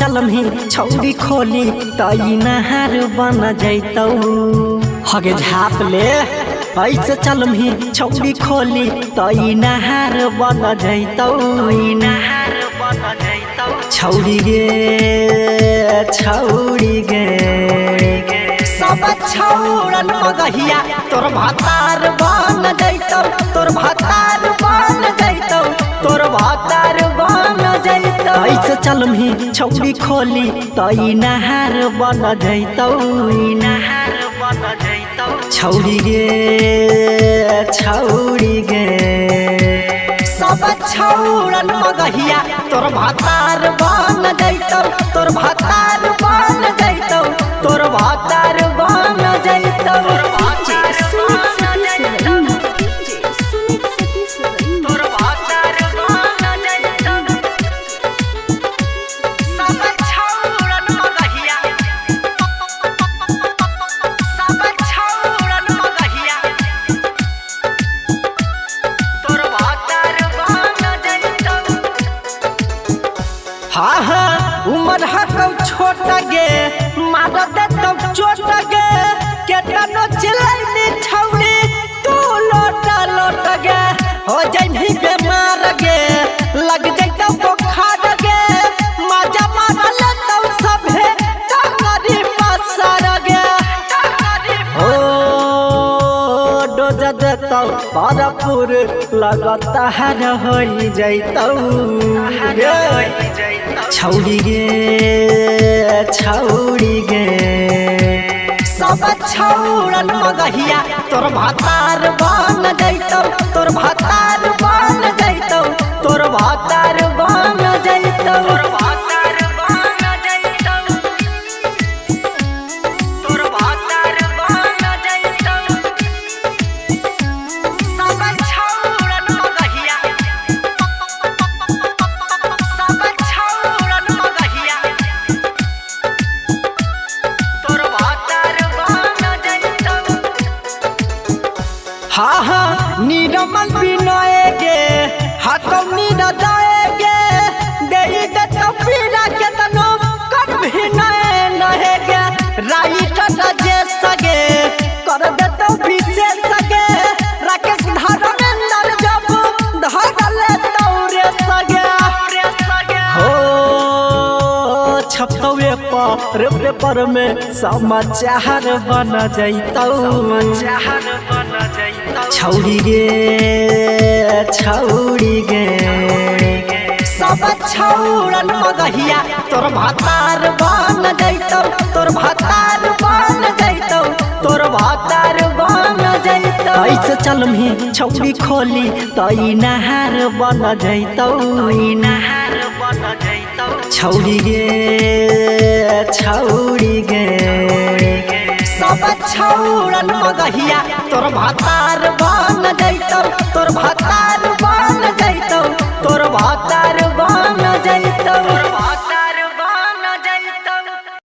चलमही छौरी खोली तई नहार बन जैतौ हगे झाप ले ऐसे चलमही छौरी खोली तई नहार बन जैतौ छौरी गे सब छौरन मगहिया तोर भातार बन जैतौ तोर भातार बन जैतौ तोर भातार बन जैतौ ऐसे चलमही छौरी खोली तई नहार बन जैतौ छौरी गे सब छौरन मगहिया तोर भातार बन जैतौ तोर भातार बन जैतौ तोर भातार बन जैतौ हाँ हाँ उमर हकौ छोट गे मार देतौ चोट गे केतनो चिलैनी छौरी तू लोट गे हो जइही बेमार गे लग जइतौ बोखार गे मजा मार लेतौ सभे टंगरी पसर गे ओ डोज देतौ भरपूर लगता हर होई जइतौ छौरी गे सब छौरन मगहिया तोर भातार बन जैतौ तोर भातार बन जैतौ तोर भातार बन जैतौ हाँ हाँ नीरमल बिनोए गे हाथों नीरदाए गे देई देतौ पीरा केतनो कर भी नहे गे राइट राजे सगे कर देतौ विशेष सगे राकेश धर्मेंद्र जब धर लेतौ रे सगे हो छपवे पर पेपर में समाचार बन जैतौ छौरी गे सब छौरन मगहिया तोर भातार बन जैतौ तोर भातार बन जैतौ तोर भातार बन जैतौ ऐसे चलमही छौरी खोली तई नहार बन जैतौ छौरी गे सब छौरन मगहिया तोर भातार बन जैतौ तोर भातार